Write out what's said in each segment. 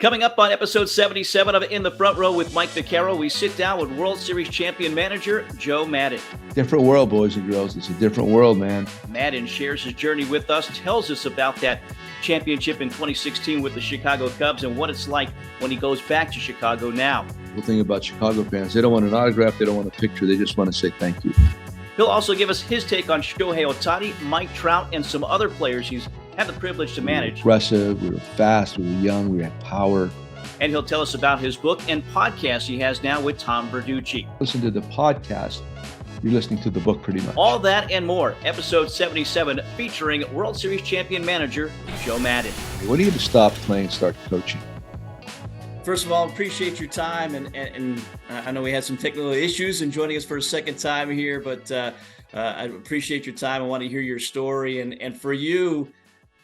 Coming up on episode 77 of In the Front Row with Mike Vaccaro, we sit down with World Series champion manager Joe Maddon. Different world, boys and girls. It's a different world, man. Maddon shares his journey with us, tells us about that championship in 2016 with the Chicago Cubs and what it's like when he goes back to Chicago now. The thing about Chicago fans, they don't want an autograph, they don't want a picture, they just want to say thank you. He'll also give us his take on Shohei Ohtani, Mike Trout, and some other players he's had the privilege to manage. We were aggressive, we were fast, we were young, we had power. And he'll tell us about his book and podcast he has now with Tom Verducci. Listen to the podcast, you're listening to the book pretty much. All that and more. Episode 77 featuring World Series champion manager Joe Maddon. When are you going to stop playing and start coaching? First of all, appreciate your time. And I know we had some technical issues in joining us for a second time here, but I appreciate your time. I want to hear your story. And for you,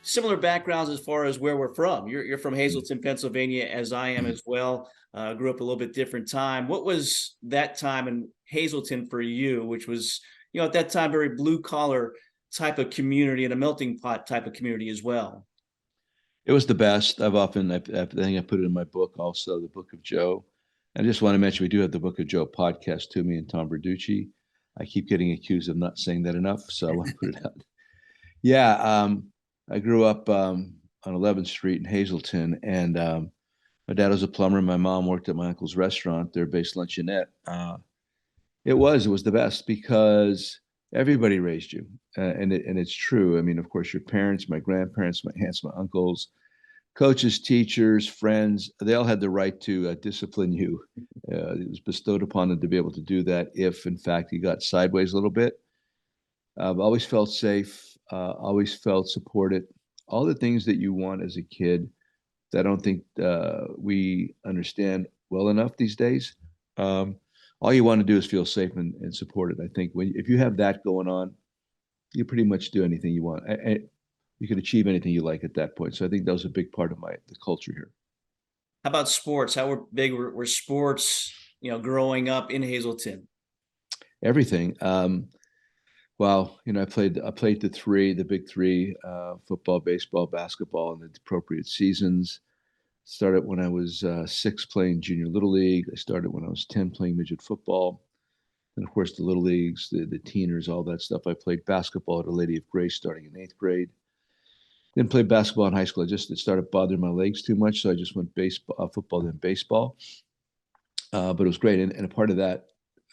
similar backgrounds as far as where we're from. You're from Hazleton, Pennsylvania, as I am as well. Grew up a little bit different time. What was that time in Hazleton for you, which was, at that time, very blue collar type of community and a melting pot type of community as well? It was the best. I think I put it in my book also, the Book of Joe. I just want to mention we do have the Book of Joe podcast to me and Tom Verducci. I keep getting accused of not saying that enough, so I want to put it out. Yeah, I grew up on 11th Street in Hazleton, and my dad was a plumber. My mom worked at my uncle's restaurant, their base luncheonette. It was the best because everybody raised you, and it's true. I mean, of course, your parents, my grandparents, my aunts, my uncles, coaches, teachers, friends, they all had the right to discipline you. It was bestowed upon them to be able to do that if, in fact, you got sideways a little bit. I've always felt safe, always felt supported. All the things that you want as a kid that I don't think we understand well enough these days. All you want to do is feel safe and supported. I think if you have that going on, you pretty much do anything you want. You can achieve anything you like at that point. So I think that was a big part of the culture here. How about sports? How big were sports, growing up in Hazleton? Everything. Well, I played the big three, football, baseball, basketball in the appropriate seasons. Started when I was 6 playing junior little league. I started when I was 10 playing midget football. And of course, the little leagues, the teeners, all that stuff. I played basketball at a Lady of Grace starting in 8th grade. Didn't play basketball in high school. It started bothering my legs too much. So I just went football, then baseball. But it was great. And a part of that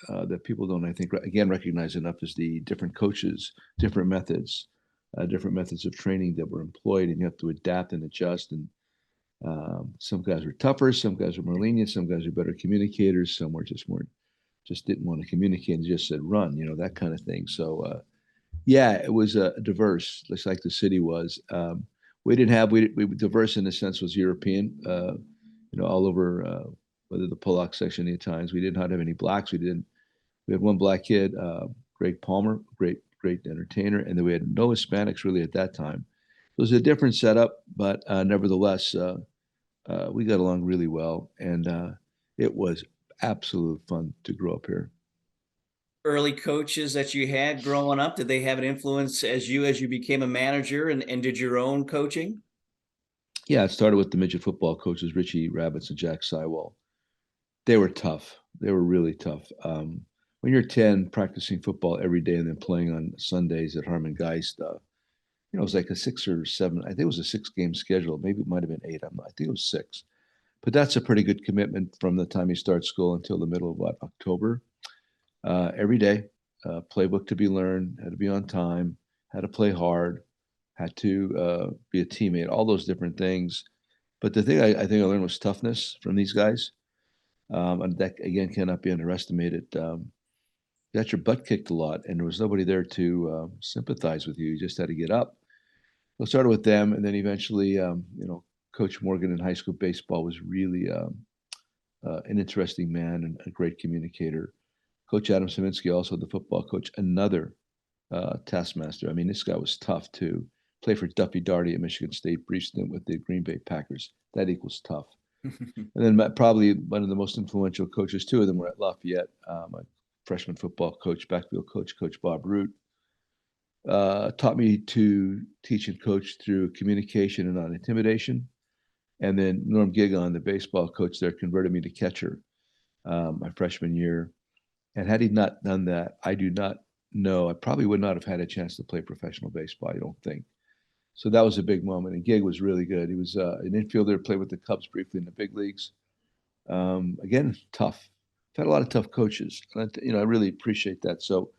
that people don't, I think, again, recognize enough is the different coaches, different methods of training that were employed. And you have to adapt and adjust. And some guys were tougher, some guys were more lenient, some guys were better communicators, some were just didn't want to communicate and just said run, that kind of thing. So yeah, it was diverse, just like the city was. We diverse in the sense was European, all over whether the Pollock section, the Italians. We did not have any blacks. We had one black kid, Greg Palmer, great entertainer, and then we had no Hispanics really at that time. It was a different setup, but nevertheless, we got along really well, and it was absolute fun to grow up here. Early coaches that you had growing up, did they have an influence as you became a manager and did your own coaching? Yeah, it started with the midget football coaches, Richie Rabbits and Jack Sywell. They were tough. They were really tough. When you're 10, practicing football every day and then playing on Sundays at Harmon Geist, it was like a 6 or 7. I think it was a 6-game schedule. Maybe it might have been 8. I think it was 6. But that's a pretty good commitment from the time you start school until the middle of October. Every day, playbook to be learned, had to be on time, had to play hard, had to be a teammate, all those different things. But the thing I think I learned was toughness from these guys. And that, again, cannot be underestimated. You got your butt kicked a lot, and there was nobody there to sympathize with you. You just had to get up. So I started with them, and then eventually, Coach Morgan in high school baseball was really an interesting man and a great communicator. Coach Adam Saminsky, also the football coach, another taskmaster. I mean, this guy was tough too. Played for Duffy Daugherty at Michigan State, brief stint with the Green Bay Packers. That equals tough. And then probably one of the most influential coaches, 2 of them were at Lafayette. My freshman football coach, backfield coach, Coach Bob Root, taught me to teach and coach through communication and non-intimidation. And then Norm Gigon, the baseball coach there, converted me to catcher my freshman year. And had he not done that, I do not know. I probably would not have had a chance to play professional baseball, I don't think. So that was a big moment. And Gig was really good. He was an infielder, played with the Cubs briefly in the big leagues. Again, tough. I've had a lot of tough coaches. And I really appreciate that. So,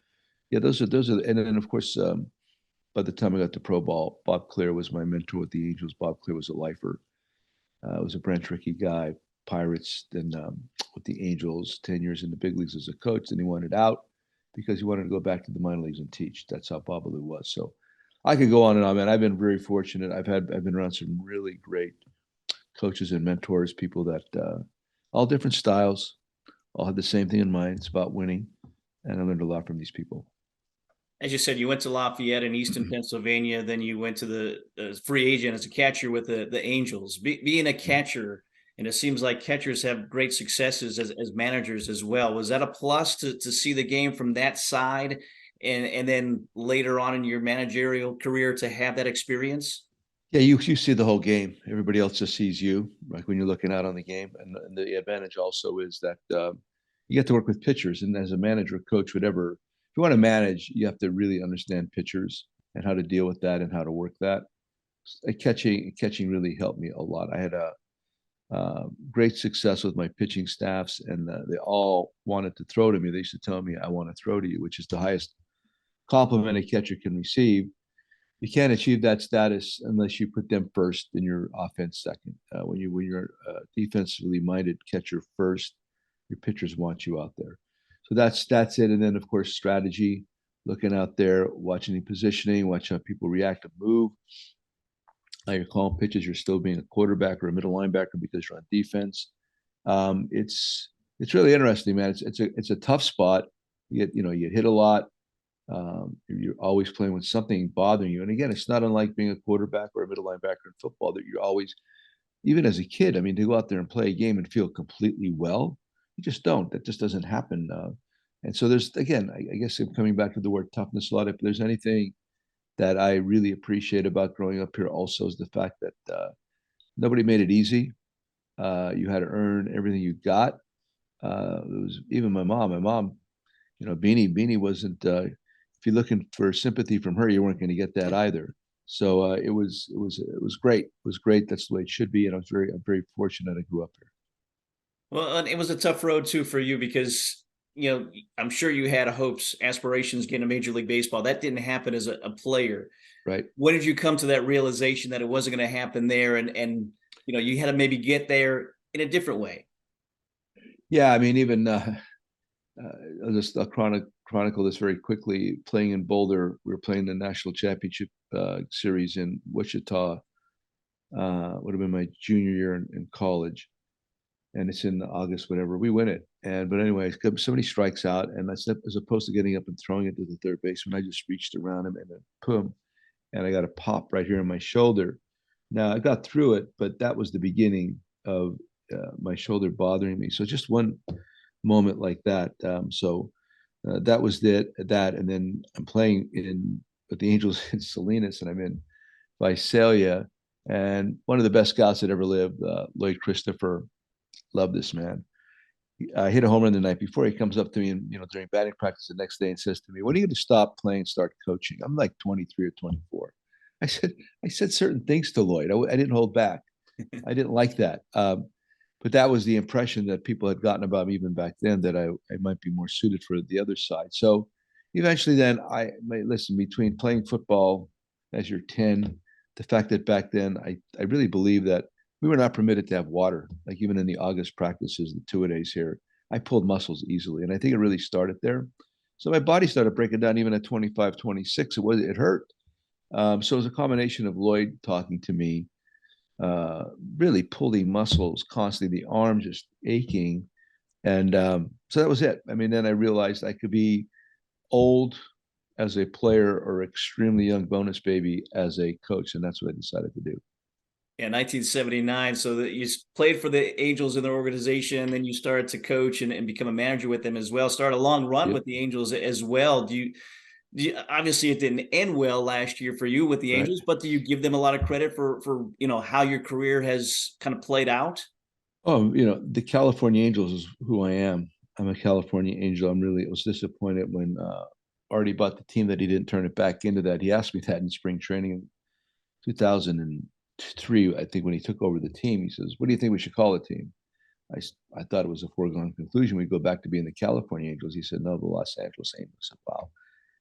yeah, those are, and then of course, by the time I got to pro ball, Bob Clear was my mentor with the Angels. Bob Clear was a lifer. Was a Brent Rickey guy, Pirates, then with the Angels, 10 years in the big leagues as a coach. Then he wanted out because he wanted to go back to the minor leagues and teach. That's how Babalu was. So I could go on and on, man. I've been very fortunate. I've been around some really great coaches and mentors, people that all different styles, all had the same thing in mind. It's about winning. And I learned a lot from these people. As you said, you went to Lafayette in Easton, Pennsylvania. Then you went to the free agent as a catcher with the Angels. Being a catcher, and it seems like catchers have great successes as managers as well. Was that a plus to see the game from that side, and then later on in your managerial career to have that experience? Yeah, you see the whole game. Everybody else just sees you, like when you're looking out on the game. And the advantage also is that you get to work with pitchers. And as a manager, coach, whatever, if you want to manage, you have to really understand pitchers and how to deal with that and how to work that. Catching really helped me a lot. I had a great success with my pitching staffs, and they all wanted to throw to me. They used to tell me, "I want to throw to you," which is the highest compliment a catcher can receive. You can't achieve that status unless you put them first and your offense second. When you're a defensively minded catcher first, your pitchers want you out there. So that's it. And then of course strategy, looking out there, watching the positioning, watch how people react and move. How you're calling pitches, you're still being a quarterback or a middle linebacker because you're on defense. It's really interesting, man. It's a tough spot. You get hit a lot. You're always playing with something bothering you. And again, it's not unlike being a quarterback or a middle linebacker in football that you're always, even as a kid, I mean, to go out there and play a game and feel completely well, you just don't. That just doesn't happen. And so there's, again, I guess I'm coming back to the word toughness a lot. If there's anything that I really appreciate about growing up here also is the fact that nobody made it easy. You had to earn everything you got. It was even my mom. Beanie wasn't. If you're looking for sympathy from her, you weren't going to get that either. So it was great. It was great. That's the way it should be. And I'm very fortunate I grew up here. Well, and it was a tough road too for you because I'm sure you had hopes, aspirations getting to Major League Baseball. That didn't happen as a player. Right. When did you come to that realization that it wasn't going to happen there, and you had to maybe get there in a different way? Yeah, I mean, even I'll just chronicle this very quickly. Playing in Boulder, we were playing the national championship series in Wichita. Would have been my junior year in college, and it's in August, whatever. We win it, but anyway, somebody strikes out, and as opposed to getting up and throwing it to the third baseman, I just reached around him and then boom, and I got a pop right here on my shoulder. Now I got through it, but that was the beginning of my shoulder bothering me. So just one moment like that. That was that, and then I'm playing with the Angels in Salinas, and I'm in Visalia, and one of the best scouts that ever lived, Lloyd Christopher, loved this man. I hit a home run the night before. He comes up to me, and during batting practice the next day, and says to me, "When are you going to stop playing and start coaching?" I'm like 23 or 24. I said certain things to Lloyd. I didn't hold back. I didn't like that. But that was the impression that people had gotten about me even back then, that I might be more suited for the other side. So eventually then listen, between playing football as you're 10, the fact that back then I really believe that we were not permitted to have water, like even in the August practices, the two-a-days here, I pulled muscles easily. And I think it really started there. So my body started breaking down even at 25, 26. It hurt. So it was a combination of Lloyd talking to me, really pulling muscles constantly, the arm just aching. And so that was it. I mean, then I realized I could be old as a player or extremely young bonus baby as a coach. And that's what I decided to do. Yeah, 1979. So that you played for the Angels in their organization, then you started to coach and become a manager with them as well. Start a long run with the Angels as well. Obviously it didn't end well last year for you with the Right. Angels, but do you give them a lot of credit for how your career has kind of played out? Oh, the California Angels is who I am. I'm a California Angel. I was disappointed when Artie bought the team that he didn't turn it back into that. He asked me that in spring training in 2003, I think, when he took over the team. He says, "What do you think we should call the team?" I thought it was a foregone conclusion. We go back to being the California Angels. He said, "No, the Los Angeles Angels." I said, "Wow."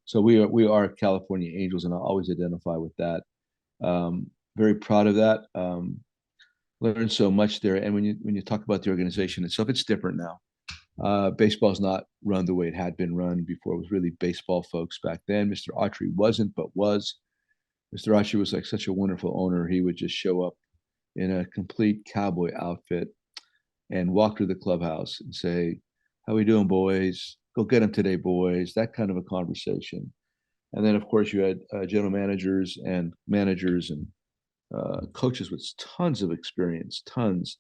So we are California Angels, and I'll always identify with that. Very proud of that. Learned so much there. And when you talk about the organization itself, it's different now. Baseball's not run the way it had been run before. It was really baseball folks back then. Mr. Autry wasn't, but was. Mr. Autry was like such a wonderful owner. He would just show up in a complete cowboy outfit and walk through the clubhouse and say, "How we doing, boys? Go get them today, boys." That kind of a conversation. And then, of course, you had general managers and coaches with tons of experience, tons.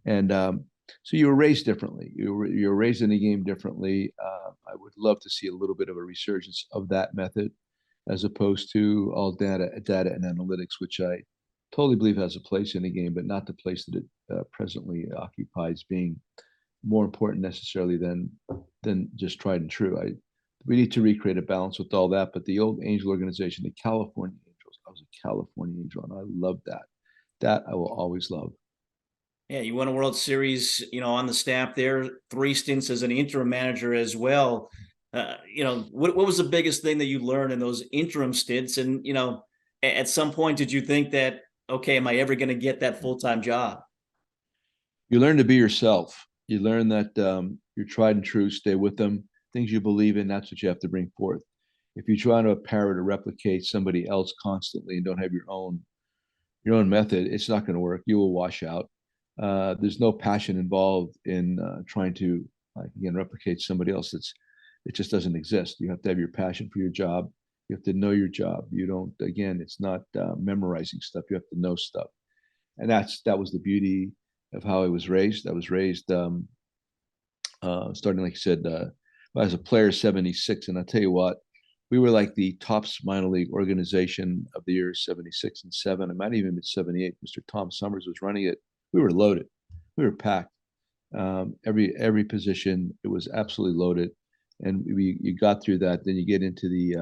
And so you were raised differently. You were raised in the game differently. I would love to see a little bit of a resurgence of that method, as opposed to all data and analytics, which I totally believe has a place in the game, but not the place that it presently occupies, being more important necessarily than just tried and true. We need to recreate a balance with all that. But the old Angel organization, the California Angels, I was a California Angel, and I love that. That I will always love. Yeah, you won a World Series, on the staff there, 3 stints as an interim manager as well. What was the biggest thing that you learned in those interim stints? And, at some point, did you think that, okay, am I ever going to get that full-time job? You learn to be yourself. You learn that you're tried and true. Stay with them. Things you believe in. That's what you have to bring forth. If you try to parrot or replicate somebody else constantly and don't have your own method, it's not going to work. You will wash out. There's no passion involved in trying to, again, replicate somebody else. It just doesn't exist. You have to have your passion for your job. You have to know your job. You don't. Again, it's not memorizing stuff. You have to know stuff, and that was the beauty of how I was raised. I was raised starting, like you said, as a player, 76, and I'll tell you what, we were like the top minor league organization of the year 76 and 7. It might even been 78. Mr. Tom Summers was running it. We were loaded. We were packed. Every position, it was absolutely loaded. And you got through that. Then you get into the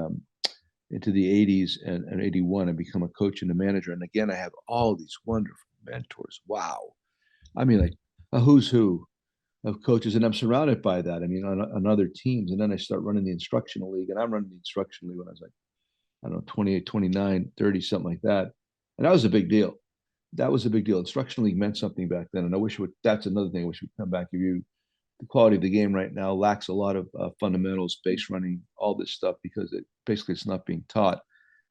80s and 81 and become a coach and a manager. And again, I have all these wonderful mentors. Wow. I mean, like a who's who of coaches, and I'm surrounded by that. I mean, on other teams. And then I start running the instructional league, and I'm running the instructional league when I was like, I don't know, 28, 29, 30, something like that. And that was a big deal. That was a big deal. Instructional league meant something back then. And I wish that's another thing I wish would come back. If you, the quality of the game right now lacks a lot of fundamentals, base running, all this stuff, because it's not being taught.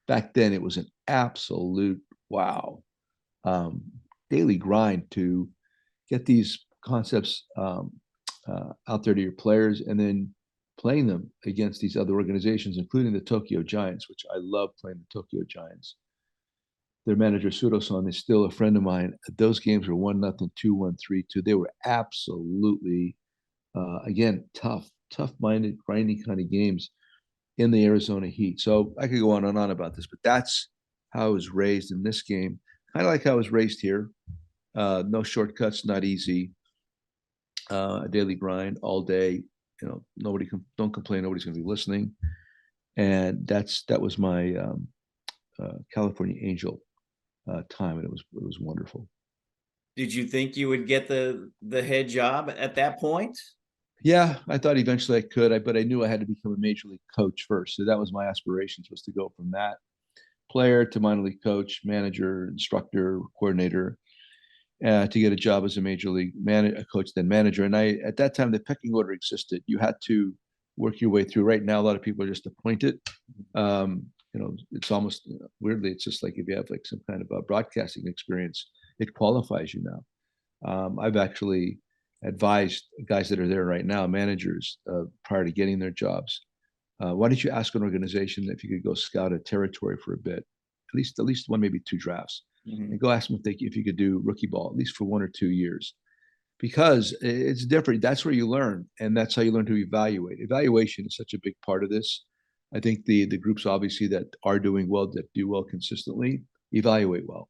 Back then, it was an absolute wow, um, daily grind to get these concepts out there to your players, and then playing them against these other organizations, including the Tokyo Giants, which I love playing the Tokyo Giants. Their manager Sudo-san is still a friend of mine. Those games were 1-0, 2-1, 3-2. They were absolutely, again, tough-minded, grinding kind of games in the Arizona heat. So I could go on and on about this, but that's how I was raised in this game. Kind of like how I was raised here. No shortcuts, not easy. A daily grind all day. Don't complain. Nobody's going to be listening. And that was my California Angel time, and it was wonderful. Did you think you would get the head job at that point? Yeah, I thought eventually I could, but I knew I had to become a major league coach first. So that was my aspirations, was to go from that player to minor league coach, manager, instructor, coordinator, to get a job as a major league coach, then manager. And at that time, the pecking order existed. You had to work your way through. Right now, a lot of people are just appointed. It's almost, weirdly, it's just like if you have like some kind of a broadcasting experience, it qualifies you now. I've actually advised guys that are there right now, managers, prior to getting their jobs. Why don't you ask an organization if you could go scout a territory for a bit, at least one, maybe 2 drafts, and go ask them if you could do rookie ball at least for 1 or 2 years, because it's different. That's where you learn, and that's how you learn to evaluate. Evaluation is such a big part of this. I think the groups obviously that are doing well, that do well consistently, evaluate well.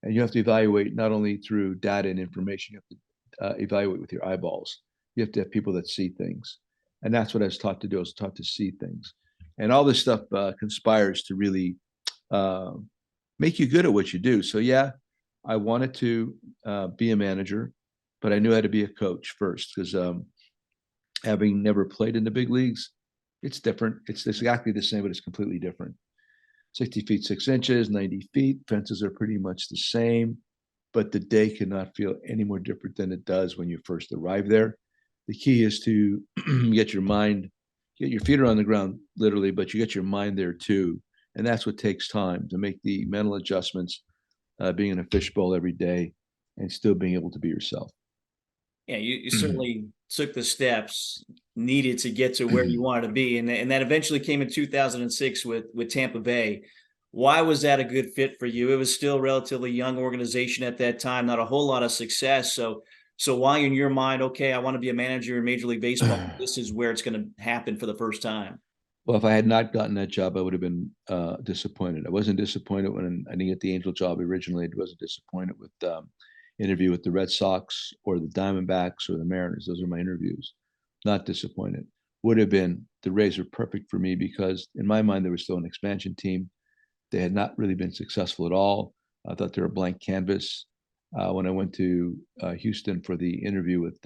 And you have to evaluate not only through data and information, you have to evaluate with your eyeballs. You have to have people that see things. And that's what I was taught to do. I was taught to see things. And all this stuff conspires to really uh, make you good at what you do. So, yeah, I wanted to be a manager, but I knew I had to be a coach first because having never played in the big leagues, it's different. It's exactly the same, but it's completely different. 60 feet, 6 inches, 90 feet. Fences are pretty much the same, but the day cannot feel any more different than it does when you first arrive there. The key is to get your mind, get your feet on the ground, literally, but you get your mind there too. And that's what takes time to make the mental adjustments, being in a fishbowl every day and still being able to be yourself. Yeah, you certainly took the steps needed to get to where you wanted to be, and that eventually came in 2006 with Tampa Bay. Why was that a good fit for you? It was still a relatively young organization at that time, not a whole lot of success. So why in your mind, okay, I want to be a manager in Major League Baseball, this is where it's going to happen for the first time? Well, if I had not gotten that job, I would have been disappointed. I wasn't disappointed when I didn't get the Angel job originally. I wasn't disappointed with interview with the Red Sox or the Diamondbacks or the Mariners. Those are my interviews. Not disappointed. Would have been the Rays were perfect for me because in my mind, they were still an expansion team. They had not really been successful at all. I thought they were a blank canvas. When I went to Houston for the interview with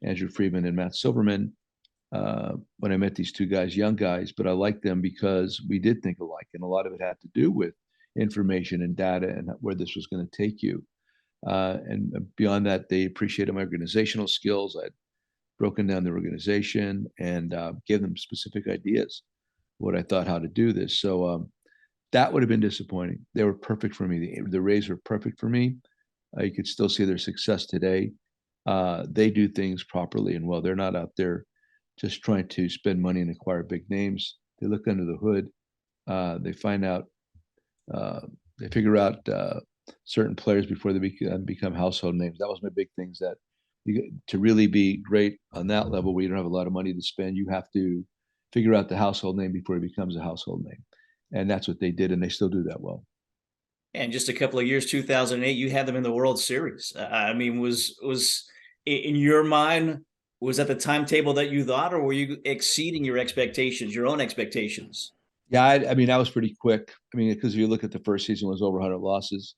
Andrew Friedman and Matt Silverman, when I met these two guys, young guys, but I liked them because we did think alike. And a lot of it had to do with information and data and where this was going to take you. And beyond that, they appreciated my organizational skills. I'd broken down the organization and gave them specific ideas, what I thought how to do this. So that would have been disappointing. They were perfect for me. The Rays were perfect for me. You could still see their success today. They do things properly and well. They're not out there just trying to spend money and acquire big names. They look under the hood. They find out, they figure out certain players before they become household names. That was my big things that to really be great on that level where you don't have a lot of money to spend, you have to figure out the household name before it becomes a household name. And that's what they did, and they still do that well. And just a couple of years, 2008, you had them in the World Series. I mean, was in your mind, was that the timetable that you thought, or were you exceeding your expectations, your own expectations? Yeah, I mean, that was pretty quick. I mean, because if you look at the first season was over 100 losses.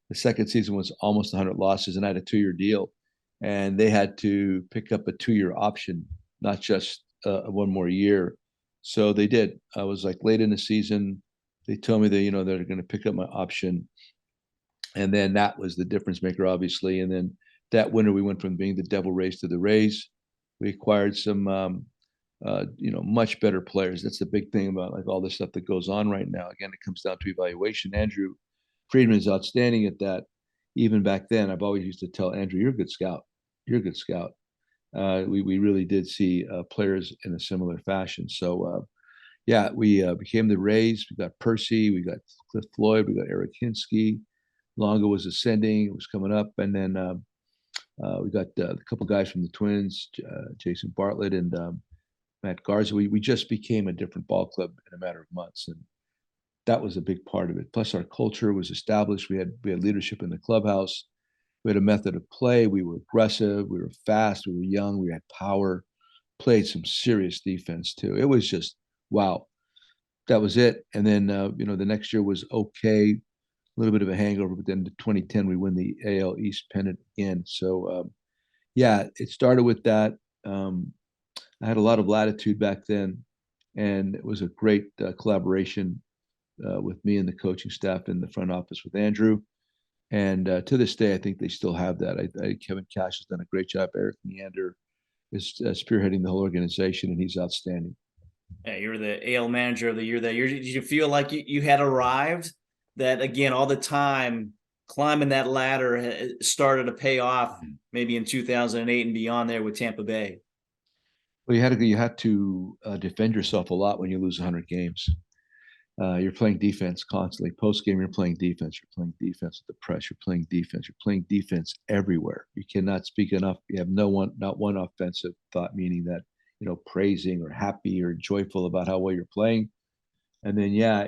The second season was almost 100 losses, and I had a 2-year deal. And they had to pick up a 2-year option, not just one more year. So they did. I was like late in the season. They told me that, they're going to pick up my option. And then that was the difference maker, obviously. And then that winter, we went from being the Devil Rays to the Rays. We acquired some, much better players. That's the big thing about like all this stuff that goes on right now. Again, it comes down to evaluation. Andrew Friedman is outstanding at that. Even back then, I've always used to tell Andrew, "You're a good scout. You're a good scout." We really did see players in a similar fashion. So yeah, we became the Rays. We got Percy, we got Cliff Floyd, we got Eric Hinsky. Longo was ascending; it was coming up, and then we got a couple guys from the Twins, Jason Bartlett and Matt Garza. We just became a different ball club in a matter of months, and that was a big part of it. Plus, our culture was established. We had leadership in the clubhouse. We had a method of play. We were aggressive. We were fast. We were young. We had power. Played some serious defense too. It was just wow. That was it. And then the next year was okay, a little bit of a hangover. But then in 2010 we win the AL East pennant again. So yeah, it started with that. I had a lot of latitude back then, and it was a great collaboration with me and the coaching staff in the front office with Andrew. And to this day, I think they still have that. Kevin Cash has done a great job. Eric Neander is spearheading the whole organization, and he's outstanding. Yeah, you were the AL manager of the year that year. Did you feel like you had arrived? That again, all the time climbing that ladder started to pay off maybe in 2008 and beyond there with Tampa Bay. Well, you had to defend yourself a lot when you lose 100 games. You're playing defense constantly. Post game, you're playing defense. You're playing defense with the press. You're playing defense. You're playing defense everywhere. You cannot speak enough. You have not one offensive thought, meaning that praising or happy or joyful about how well you're playing. And then, yeah,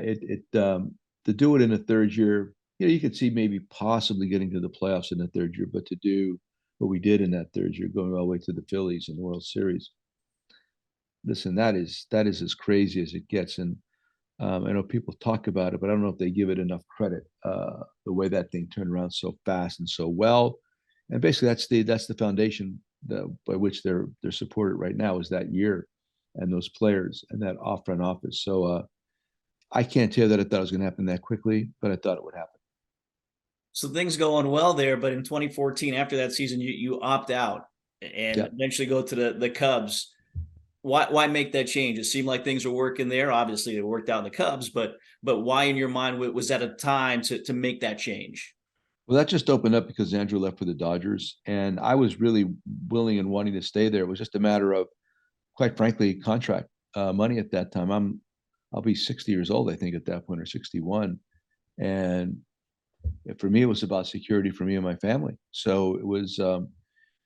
to do it in a third year, you could see maybe possibly getting to the playoffs in the third year, but to do what we did in that third year, going all the way to the Phillies in the World Series, listen, that is as crazy as it gets. And I know people talk about it, but I don't know if they give it enough credit. The way that thing turned around so fast and so well, and basically that's the foundation by which they're supported right now, is that year and those players and that off front office. So I can't tell you that I thought it was going to happen that quickly, but I thought it would happen. So things going well there, but in 2014, after that season, you opt out and Yeah. eventually go to the Cubs. Why make that change? It seemed like things were working there. Obviously, it worked out in the Cubs, but why in your mind was that a time to make that change? Well, that just opened up because Andrew left for the Dodgers, and I was really willing and wanting to stay there. It was just a matter of, quite frankly, contract money at that time. I'll be 60 years old, I think, at that point, or 61, and for me, it was about security for me and my family. So it was,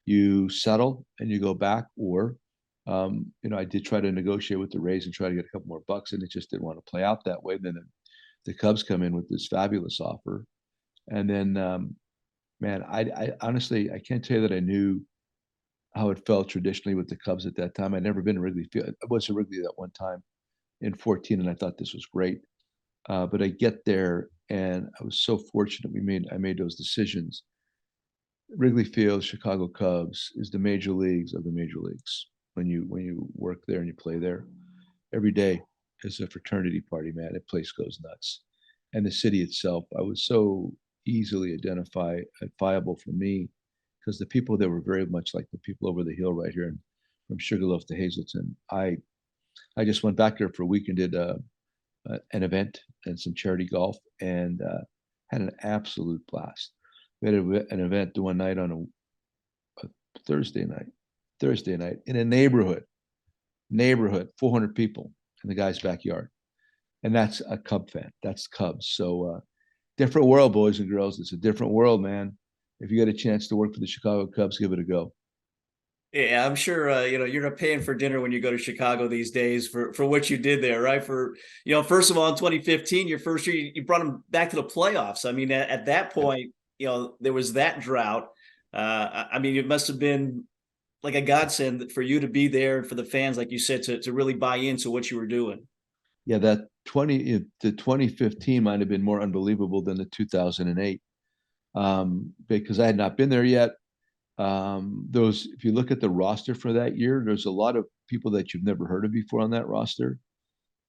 you settle and you go back, or I did try to negotiate with the Rays and try to get a couple more bucks, and it just didn't want to play out that way. Then the Cubs come in with this fabulous offer, and then man, I honestly I can't tell you that I knew how it felt traditionally with the Cubs at that time. I'd never been to Wrigley Field. I was to Wrigley that one time in 14, and I thought this was great. But I get there, and I was so fortunate. I made those decisions. Wrigley Field, Chicago Cubs, is the major leagues of the major leagues. When you work there and you play there, every day is a fraternity party, man. The place goes nuts, and the city itself. I was so easily identifiable for me, because the people there were very much like the people over the hill right here, from Sugarloaf to Hazleton. I just went back there for a week and did an event and some charity golf, and had an absolute blast. We had an event one night on a Thursday night in a neighborhood, 400 people in the guy's backyard. And that's a Cub fan. That's Cubs. So different world, boys and girls. It's a different world, man. If you get a chance to work for the Chicago Cubs, give it a go. Yeah, I'm sure you're not paying for dinner when you go to Chicago these days for what you did there, right? For first of all, in 2015, your first year, you brought them back to the playoffs. I mean, at that point, there was that drought. I mean, it must have been like a godsend for you to be there and for the fans, like you said, to really buy into what you were doing. Yeah, the 2015 might have been more unbelievable than the 2008, because I had not been there yet. If you look at the roster for that year, there's a lot of people that you've never heard of before on that roster.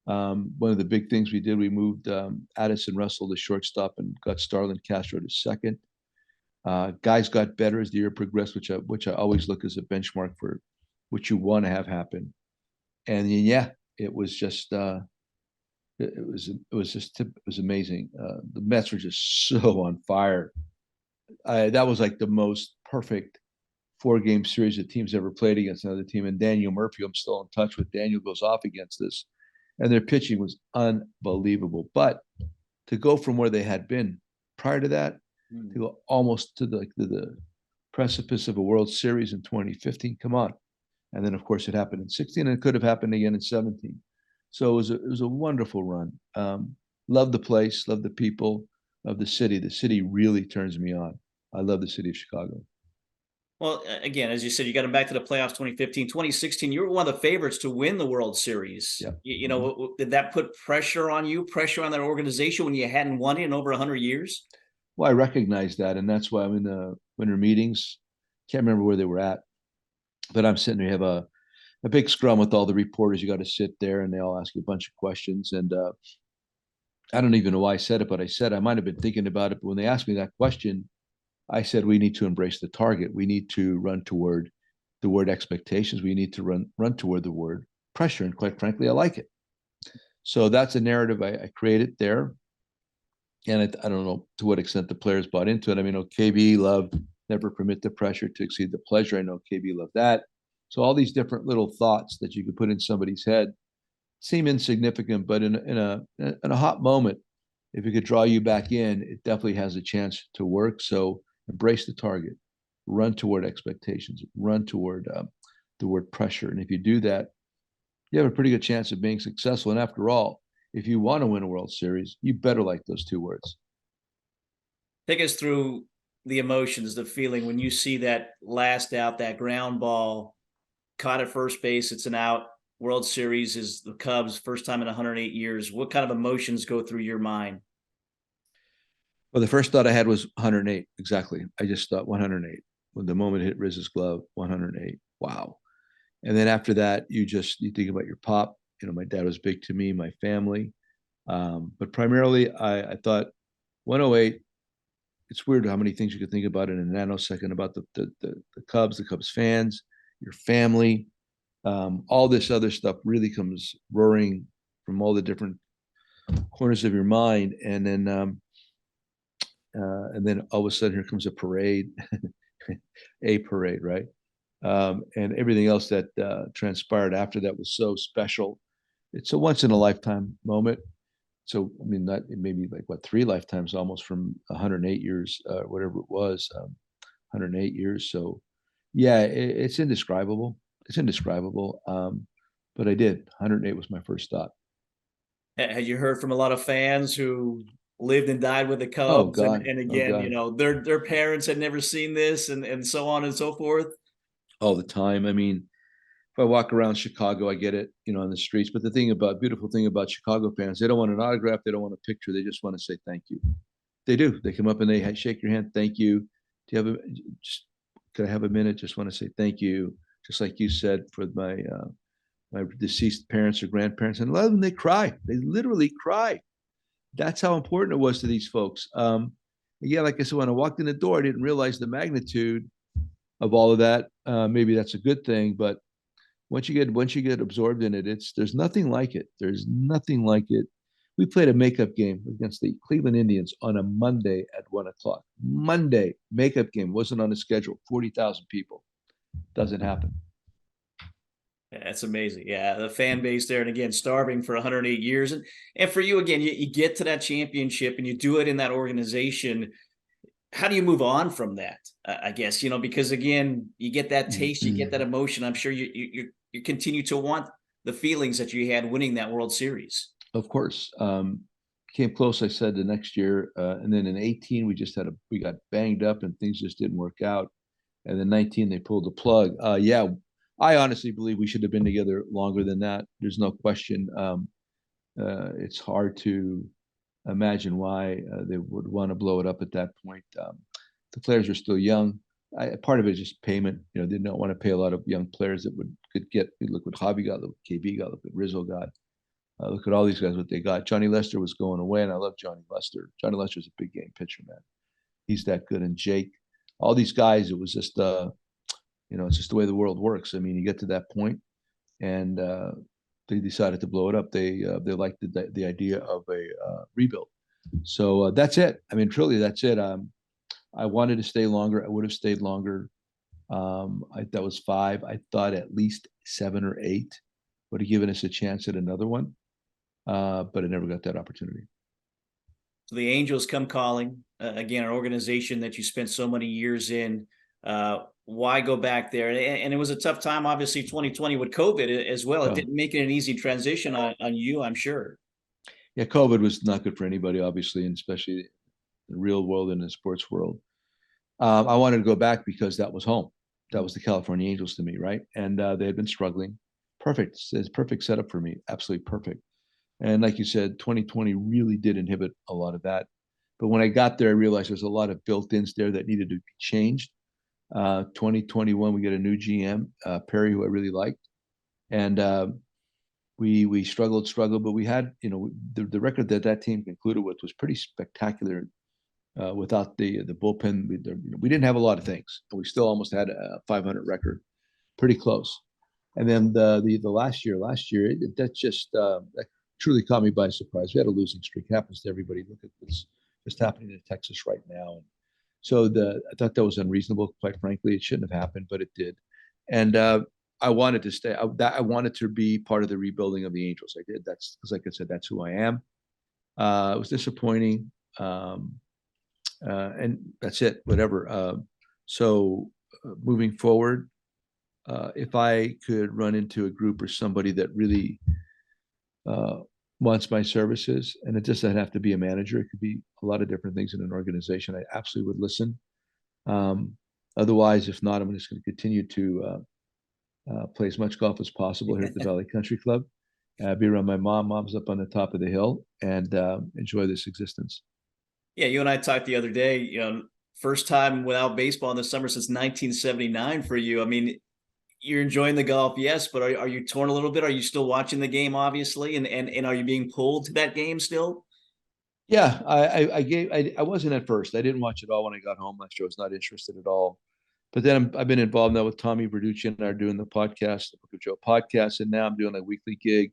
One of the big things we did, we moved Addison Russell to shortstop and got Starlin Castro to second. Guys got better as the year progressed, which I always look as a benchmark for what you want to have happen. And yeah, it was just it was amazing. The Mets were just so on fire. That was like the most perfect 4-game series that teams ever played against another team. And Daniel Murphy, I'm still in touch with. Daniel goes off against this, and their pitching was unbelievable. But to go from where they had been prior to that, to go almost to the precipice of a World Series in 2015, come on. And then, of course, it happened in 16, and it could have happened again in 17. So it was a wonderful run. Love the place, love the people of the city. The city really turns me on. I love the city of Chicago. Well, again, as you said, you got them back to the playoffs 2015, 2016. You were one of the favorites to win the World Series. Yeah. Did that put pressure on you, pressure on that organization when you hadn't won it in over 100 years? Well, I recognize that, and that's why I'm in the winter meetings. Can't remember where they were at, but I'm sitting there. You have a big scrum with all the reporters. You got to sit there, and they all ask you a bunch of questions. And I don't even know why I said it, but I might have been thinking about it. But when they asked me that question, I said, we need to embrace the target. We need to run toward the word expectations. We need to run toward the word pressure. And quite frankly, I like it. So that's a narrative I created there. And I don't know to what extent the players bought into it. I mean, KB loved never permit the pressure to exceed the pleasure. I know KB loved that. So all these different little thoughts that you could put in somebody's head seem insignificant, but in a hot moment, if it could draw you back in, it definitely has a chance to work. So embrace the target, run toward expectations, run toward the word pressure. And if you do that, you have a pretty good chance of being successful. And after all, if you want to win a World Series, you better like those two words. Take us through the emotions, the feeling when you see that last out, that ground ball caught at first base. It's an out. World Series is the Cubs, first time in 108 years. What kind of emotions go through your mind? Well, the first thought I had was 108. Exactly. I just thought 108. When the moment hit Riz's glove, 108. Wow. And then after that, you think about your pop. My dad was big to me, my family. But primarily, I thought 108. It's weird how many things you could think about in a nanosecond about the Cubs, the Cubs fans, your family. All this other stuff really comes roaring from all the different corners of your mind. And then all of a sudden, here comes a parade, a parade, right? And everything else that transpired after that was so special. It's a once in a lifetime moment. So, I mean, that maybe like what, 3 lifetimes almost from 108 years, whatever it was, 108 years. So, yeah, it's indescribable. It's indescribable. But I did. 108 was my first thought. Had you heard from a lot of fans who lived and died with the Oh Cubs, and God. and Oh again, God. their parents had never seen this, and so on and so forth? All the time. I mean, if I walk around Chicago, I get it, on the streets. But beautiful thing about Chicago fans, they don't want an autograph, they don't want a picture, they just want to say thank you. They do. They come up and they shake your hand. Thank you. Do you have just, could I have a minute? Just want to say thank you. Just like you said for my deceased parents or grandparents, and a lot of them, they cry. They literally cry. That's how important it was to these folks. Yeah, like I said, when I walked in the door, I didn't realize the magnitude of all of that. Maybe that's a good thing, but once you get absorbed in it, there's nothing like it. There's nothing like it. We played a makeup game against the Cleveland Indians on a Monday at 1 o'clock. Monday makeup game wasn't on the schedule. 40,000 people. Doesn't happen. That's amazing. Yeah, the fan base there, and again, starving for 108 years, and for you again, you get to that championship, and you do it in that organization. How do you move on from that? I guess because again, you get that taste, you get that emotion. I'm sure you continue to want the feelings that you had winning that World Series. Of course. Came close, I said, the next year. And then in 18, we got banged up and things just didn't work out. And then 19, they pulled the plug. Yeah, I honestly believe we should have been together longer than that. There's no question. It's hard to imagine why they would want to blow it up at that point. The players are still young. Part of it is just payment. They didn't want to pay a lot of young players that could get. Look what Javi got. Look what KB got. Look what Rizzo got. Look at all these guys, what they got. Johnny Lester was going away, and I love Johnny Lester. Johnny Lester's a big game pitcher, man. He's that good. And Jake, all these guys, it was just, it's just the way the world works. I mean, you get to that point, and they decided to blow it up. They liked the idea of a rebuild. So that's it. I mean, truly, that's it. I wanted to stay longer. I would have stayed longer. That was 5. I thought at least 7 or 8 would have given us a chance at another one. But I never got that opportunity. So the Angels come calling, again, an organization that you spent so many years in. Why go back there? And it was a tough time, obviously, 2020 with COVID as well. It didn't make it an easy transition on you, I'm sure. Yeah, COVID was not good for anybody, obviously, and especially the real world and the sports world. I wanted to go back because that was home. That was the California Angels to me, right? And they had been struggling. Perfect. It's perfect setup for me. Absolutely perfect. And like you said, 2020 really did inhibit a lot of that. But when I got there, I realized there's a lot of built-ins there that needed to be changed. 2021, we get a new GM, Perry, who I really liked. And we struggled, but we had, the record that team concluded with was pretty spectacular. Without the bullpen, we didn't have a lot of things, but we still almost had a 500 record, pretty close. And then the last year, that truly caught me by surprise. We had a losing streak. It happens to everybody. Look at what's just happening in Texas right now. And so I thought that was unreasonable. Quite frankly, it shouldn't have happened, but it did. And I wanted to stay. I wanted to be part of the rebuilding of the Angels. I did. That's because, like I said, that's who I am. It was disappointing. And that's it, whatever. So moving forward, if I could run into a group or somebody that really uh, wants my services, and it just doesn't have to be a manager. It could be a lot of different things in an organization. I absolutely would listen. Um, Otherwise, if not, I'm just going to continue to play as much golf as possible here at the Valley Country Club. Be around my mom. Mom's up on the top of the hill, and enjoy this existence. Yeah, you and I talked the other day, first time without baseball in the summer since 1979 for you. I mean, you're enjoying the golf, yes, but are you torn a little bit? Are you still watching the game, obviously, and are you being pulled to that game still? Yeah, I wasn't at first. I didn't watch it all when I got home last year. I was not interested at all. But then I've been involved now with Tommy Verducci and I are doing the podcast, the Book of Joe podcast, and now I'm doing a weekly gig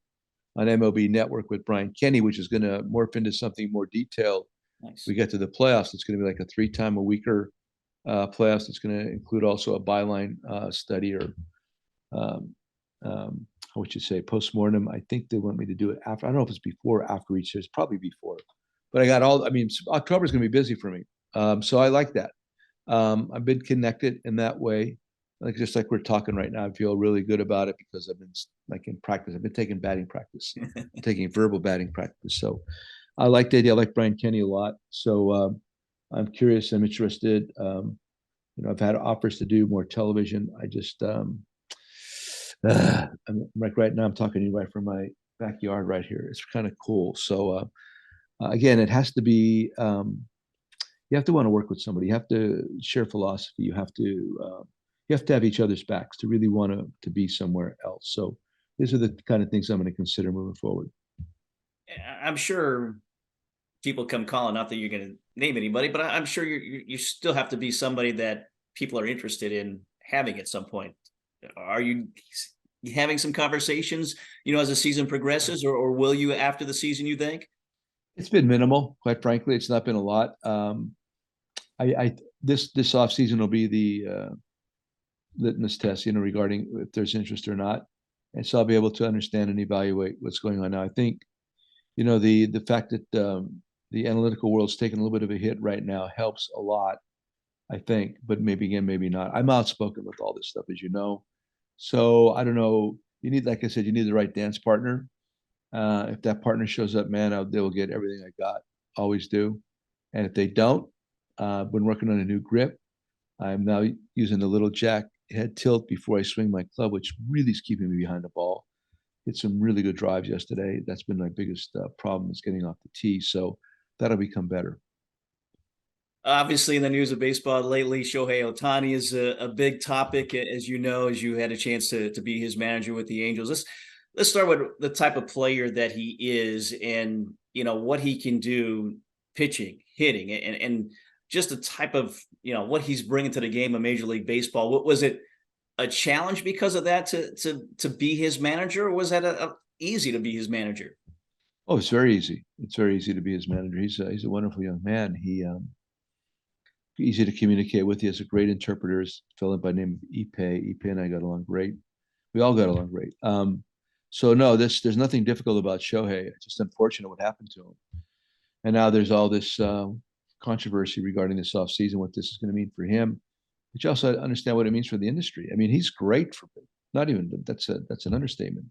on MLB Network with Brian Kenny, which is going to morph into something more detailed. Nice. We get to the playoffs. It's going to be like a 3 time a weeker playoffs. It's going to include also a byline study or um, how would you say postmortem. I think they want me to do it after. I don't know if it's before or after each. It's probably before. But I got all. I mean, October is going to be busy for me, so I like that. I've been connected in that way. Like just like we're talking right now, I feel really good about it because I've been like in practice. I've been taking batting practice, taking verbal batting practice. So I like the idea. I like Brian Kenny a lot. So I'm curious. I'm interested. I've had offers to do more television. I just I'm like right now. I'm talking to you right from my backyard right here. It's kind of cool. So again, it has to be. You have to want to work with somebody. You have to share philosophy. You have to have each other's backs to really want to be somewhere else. So these are the kind of things I'm going to consider moving forward. I'm sure people come calling. Not that you're going to name anybody, but I'm sure you still have to be somebody that people are interested in having at some point. Are you having some conversations, as the season progresses, or will you after the season? You think? It's been minimal, quite frankly. It's not been a lot. I this off season will be the litmus test, regarding if there's interest or not, and so I'll be able to understand and evaluate what's going on now. I think, the fact that the analytical world's taking a little bit of a hit right now helps a lot, I think, but maybe again, maybe not. I'm outspoken with all this stuff, as you know, so I don't know. You need, like I said, you need the right dance partner. If that partner shows up, man, they will get everything I got. Always do. And if they don't, been working on a new grip. I'm now using the little jack head tilt before I swing my club, which really is keeping me behind the ball. Hit some really good drives yesterday. That's been my biggest problem is getting off the tee. So that'll become better. Obviously, in the news of baseball lately, Shohei Ohtani is a big topic, as you know, as you had a chance to be his manager with the Angels. Let's start with the type of player that he is, and what he can do, pitching, hitting, and just the type of what he's bringing to the game of Major League Baseball. What was it? A challenge because of that to be his manager, or was that easy to be his manager? Oh, it's very easy. It's very easy to be his manager. He's a wonderful young man. Easy to communicate with. He has a great interpreter, a fellow by the name of Ipe. Ipe and I got along great. We all got along great. So no, there's nothing difficult about Shohei. It's just unfortunate what happened to him. And now there's all this controversy regarding this offseason, what this is going to mean for him. But you also understand what it means for the industry. I mean, he's great for not even that's an understatement.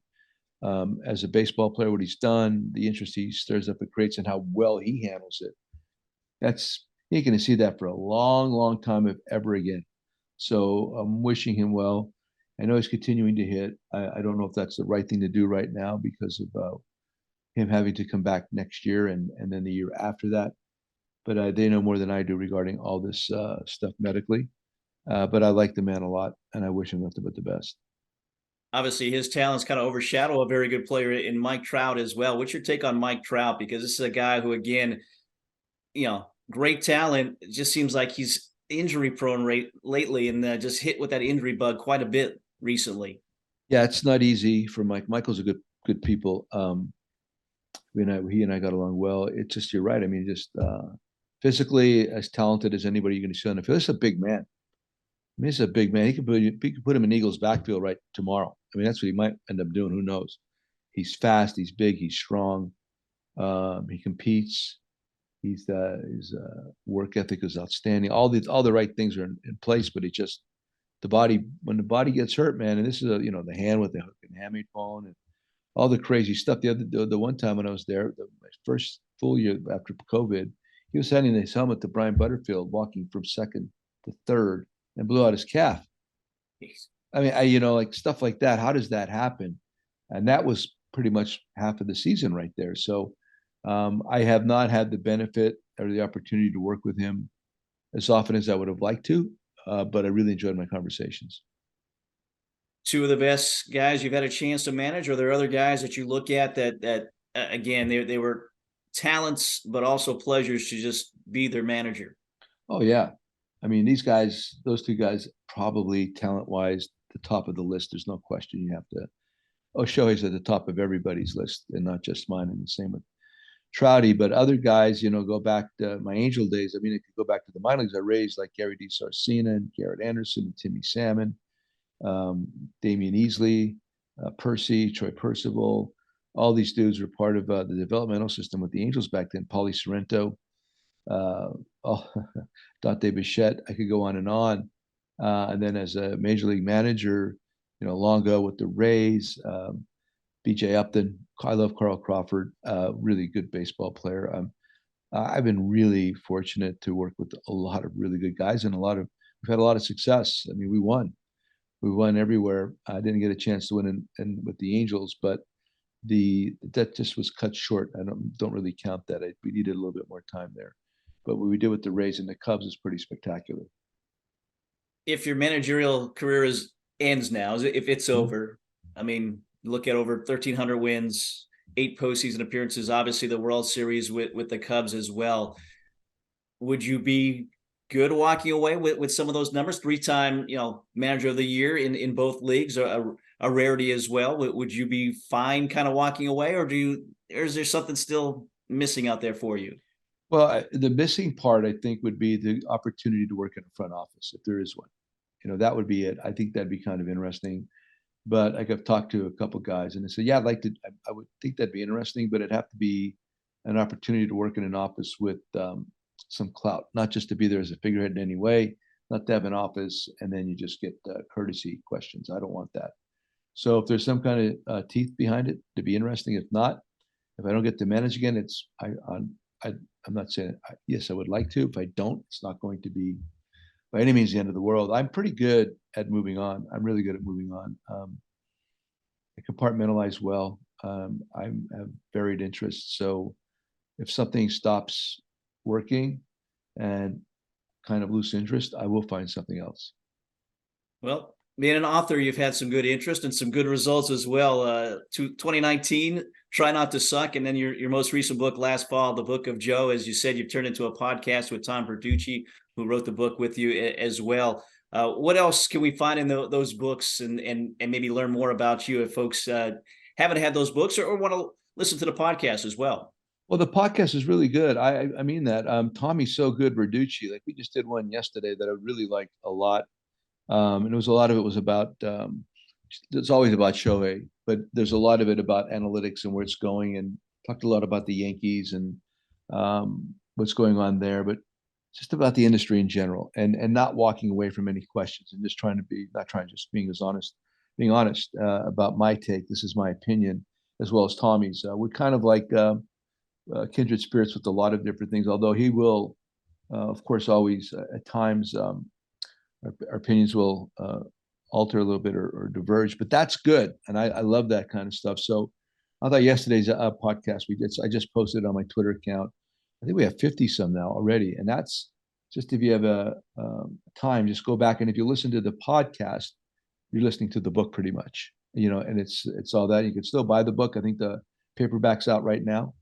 As a baseball player, what he's done, the interest he stirs up, it creates, and how well he handles it. That's you're going to see that for a long, long time, if ever again. So I'm wishing him well. I know he's continuing to hit. I don't know if that's the right thing to do right now because of him having to come back next year and then the year after that. But they know more than I do regarding all this stuff medically. But I like the man a lot, and I wish him nothing but the best. Obviously, his talents kind of overshadow a very good player in Mike Trout as well. What's your take on Mike Trout? Because this is a guy who, again, great talent. It just seems like he's injury prone lately, and just hit with that injury bug quite a bit recently. Yeah, it's not easy for Mike. Michael's a good people. He and I got along well. It's just you're right. I mean, just physically as talented as anybody you're going to see on the field. This is a big man. I mean, he's a big man. He could put him in Eagles backfield right tomorrow. I mean, that's what he might end up doing. Who knows? He's fast. He's big. He's strong. He competes. His work ethic is outstanding. All the right things are in place, but he just when the body gets hurt, man, and this is the hand with the hook and hamate bone and all the crazy stuff. The one time when I was there, my first full year after COVID, he was handing his helmet to Brian Butterfield, walking from second to third, and blew out his calf. I mean, like stuff like that. How does that happen? And that was pretty much half of the season right there. So I have not had the benefit or the opportunity to work with him as often as I would have liked to, but I really enjoyed my conversations. Two of the best guys you've had a chance to manage? Or are there other guys that you look at that again, they were talents, but also pleasures to just be their manager? Oh yeah, I mean those two guys, probably talent wise, the top of the list. There's no question. You have to. Oh, Shohei's at the top of everybody's list, and not just mine. And the same with Trouty. But other guys, go back to my Angel days. I mean, it could go back to the minor leagues. I raised like Gary DiSarcina and Garrett Anderson and Timmy Salmon, Damian Easley, Percy, Troy Percival. All these dudes were part of the developmental system with the Angels back then. Paulie Sorrento, oh, Dante Bichette. I could go on and on. And then as a major league manager, Longo with the Rays, BJ Upton. I love Carl Crawford, really good baseball player. I've been really fortunate to work with a lot of really good guys, and we've had a lot of success. I mean, we won everywhere. I didn't get a chance to win in with the Angels, but that just was cut short. I don't really count that. We needed a little bit more time there, but what we did with the Rays and the Cubs is pretty spectacular. If your managerial career ends now, if it's over, I mean, look at over 1,300 wins, 8 postseason appearances, obviously the World Series with the Cubs as well. Would you be good walking away with some of those numbers? 3-time, manager of the year in both leagues, a rarity as well. Would you be fine kind of walking away, or is there something still missing out there for you? Well, the missing part, I think, would be the opportunity to work in a front office, if there is one. That would be it. I think that'd be kind of interesting. But like I've talked to a couple guys, and they said, "Yeah, I'd like to. I would think that'd be interesting, but it'd have to be an opportunity to work in an office with some clout, not just to be there as a figurehead in any way, not to have an office and then you just get courtesy questions. I don't want that. So if there's some kind of teeth behind it, to be interesting. If not, if I don't get to manage again, I'm not saying yes, I would like to. If I don't, it's not going to be by any means the end of the world. I'm pretty good at moving on. I'm really good at moving on. I compartmentalize well. I have varied interests. So if something stops working and kind of lose interest, I will find something else. Well, being an author, you've had some good interest and some good results as well. 2019, Try Not to Suck, and then your most recent book last fall, The Book of Joe. As you said, you've turned into a podcast with Tom Verducci, who wrote the book with you as well. What else can we find in those books and maybe learn more about you if folks haven't had those books or want to listen to the podcast as well? Well, the podcast is really good. I mean that. Tommy's so good, Verducci. Like we just did one yesterday that I really liked a lot. And it was a lot of it was about it's always about Shohei, but there's a lot of it about analytics and where it's going, and talked a lot about the Yankees and what's going on there, but just about the industry in general, and not walking away from any questions, and just trying to be not trying just being honest about my take. This is my opinion as well as Tommy's. We're kind of like kindred spirits with a lot of different things. Although he will, of course, always at times our opinions will alter a little bit or diverge, but that's good, and I love that kind of stuff. So I thought yesterday's podcast I just posted on my Twitter account. I think we have 50 some now already, and that's just if you have a time, just go back, and if you listen to the podcast, you're listening to the book pretty much, and it's all that. You can still buy the book. I think the paperback's out right now.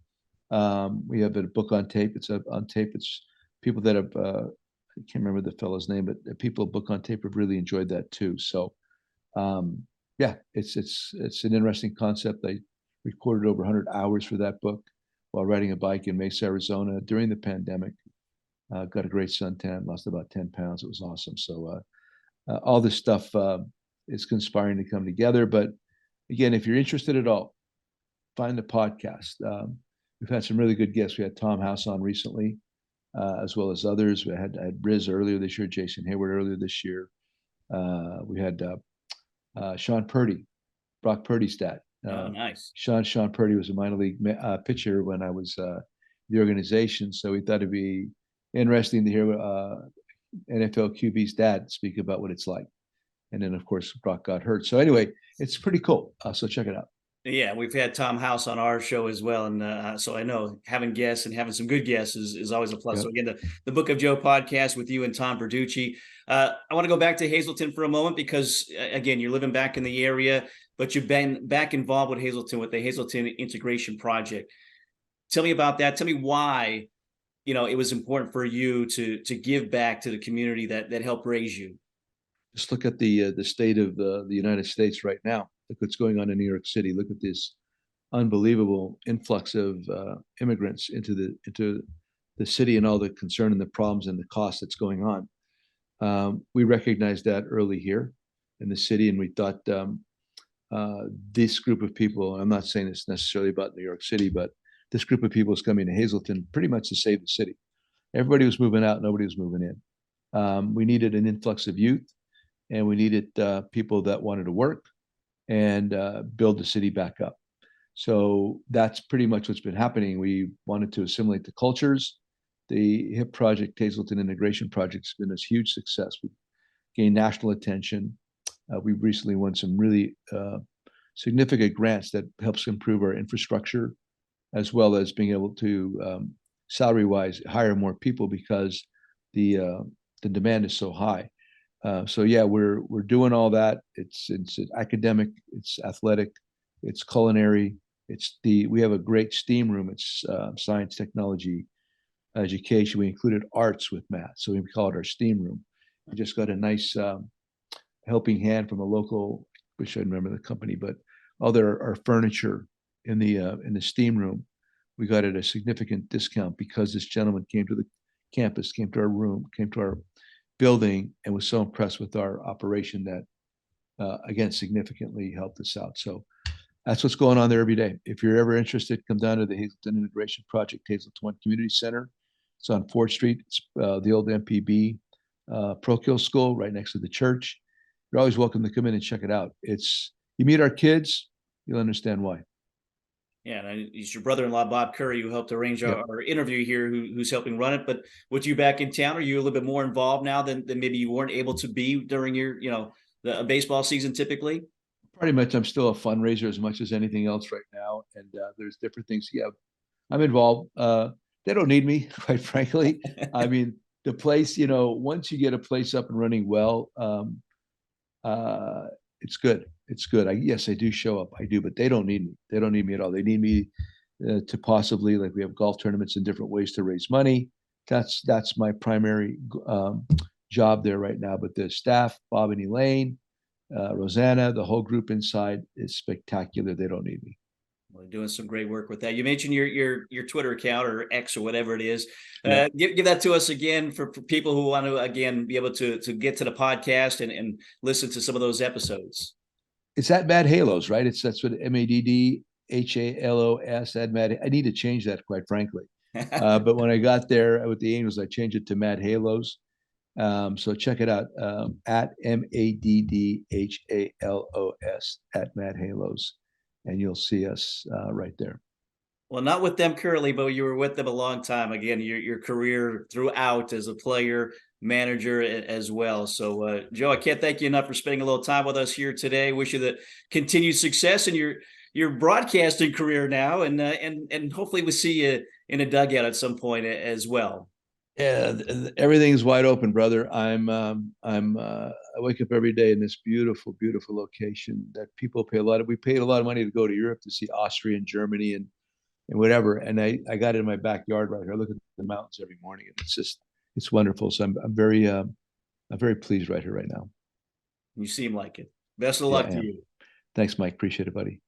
We have a book on tape. It's on tape. It's people that have I can't remember the fellow's name, but people book on tape have really enjoyed that too. So yeah, it's an interesting concept. I recorded over 100 hours for that book while riding a bike in Mesa, Arizona during the pandemic. Got a great suntan, lost about 10 pounds. It was awesome. So all this stuff is conspiring to come together. But again, if you're interested at all, find the podcast. We've had some really good guests. We had Tom House on recently, as well as others. I had Riz earlier this year, Jason Hayward earlier this year. We had Sean Purdy, Brock Purdy's dad. Oh, nice. Sean Purdy was a minor league pitcher when I was the organization, so we thought it'd be interesting to hear NFL QB's dad speak about what it's like. And then, of course, Brock got hurt. So anyway, it's pretty cool. So check it out. Yeah, we've had Tom House on our show as well, and so I know having guests and having some good guests is always a plus. Yep. So again, the Book of Joe podcast with you and Tom Verducci. I want to go back to Hazleton for a moment because again, you're living back in the area, but you've been back involved with Hazleton with the Hazleton Integration Project. Tell me about that. Tell me why it was important for you to give back to the community that helped raise you. Just look at the state of the United States right now. Look what's going on in New York City. Look at this unbelievable influx of immigrants into the city and all the concern and the problems and the cost that's going on. We recognized that early here in the city, and we thought this group of people, I'm not saying it's necessarily about New York City, but this group of people is coming to Hazleton pretty much to save the city. Everybody was moving out, nobody was moving in. We needed an influx of youth, and we needed people that wanted to work and build the city back up. So that's pretty much what's been happening. We wanted to assimilate the cultures. The HIP project, Hazleton Integration Project, has been a huge success. We've gained national attention. We've recently won some really significant grants that helps improve our infrastructure, as well as being able to, salary-wise, hire more people because the demand is so high. So yeah, we're doing all that. It's academic, it's athletic, it's culinary. We have a great STEAM room. It's science, technology, education. We included arts with math, so we call it our STEAM room. We just got a nice helping hand from a local, wish I remember the company, but all our furniture in the STEAM room, we got at a significant discount because this gentleman came to the campus, came to our room, came to our building, and was so impressed with our operation that again significantly helped us out. So that's what's going on there every day. If you're ever interested, come down to the Hazleton Integration Project, Hazleton Community Center. It's on 4th Street. It's the old MPB Pro-Kill School right next to the church. You're always welcome to come in and check it out. You meet our kids, you'll understand why. Yeah, and it's your brother-in-law, Bob Curry, who helped arrange our interview here, who's helping run it. But with you back in town, are you a little bit more involved now than maybe you weren't able to be during your, the baseball season typically? Pretty much, I'm still a fundraiser as much as anything else right now. And there's different things. Yeah, I'm involved. They don't need me, quite frankly. I mean, the place, once you get a place up and running well, it's good. It's good. Yes, I do show up. I do, but they don't need me. They don't need me at all. They need me to possibly, like, we have golf tournaments and different ways to raise money. That's my primary job there right now. But the staff, Bob and Elaine, Rosanna, the whole group inside is spectacular. They don't need me. Well, doing some great work with that. You mentioned your Twitter account or X or whatever it is. Give that to us again for people who want to, again, be able to get to the podcast and listen to some of those episodes. It's at Mad Halos, right? That's what MaddHalos at Mad. I need to change that, quite frankly. But when I got there with the Angels, I changed it to Mad Halos. So check it out at MaddHalos at Mad Halos, and you'll see us right there. Well, not with them currently, but you were with them a long time. Again, your career throughout as a player, manager as well. So, Joe, I can't thank you enough for spending a little time with us here today. Wish you the continued success in your broadcasting career now, and hopefully we'll see you in a dugout at some point as well. Yeah, everything's wide open, brother. I wake up every day in this beautiful, beautiful location that people pay a lot of. We paid a lot of money to go to Europe to see Austria and Germany and whatever. And I got it in my backyard right here. I look at the mountains every morning, and it's wonderful. So I'm very pleased right here, right now. You seem like it. Best of luck to you. Thanks, Mike. Appreciate it, buddy.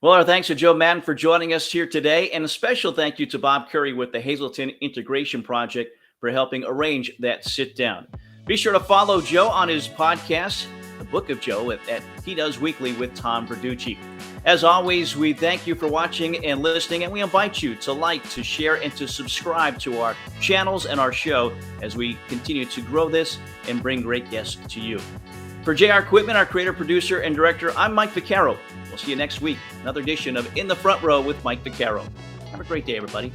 Well, our thanks to Joe Maddon for joining us here today, and a special thank you to Bob Curry with the Hazleton Integration Project for helping arrange that sit down. Be sure to follow Joe on his podcast, The Book of Joe, that he does weekly with Tom Verducci. As always, we thank you for watching and listening, and we invite you to like, to share, and to subscribe to our channels and our show as we continue to grow this and bring great guests to you. For JR Equipment, our creator, producer, and director, I'm Mike Vaccaro. We'll see you next week. Another edition of In the Front Row with Mike Vaccaro. Have a great day, everybody.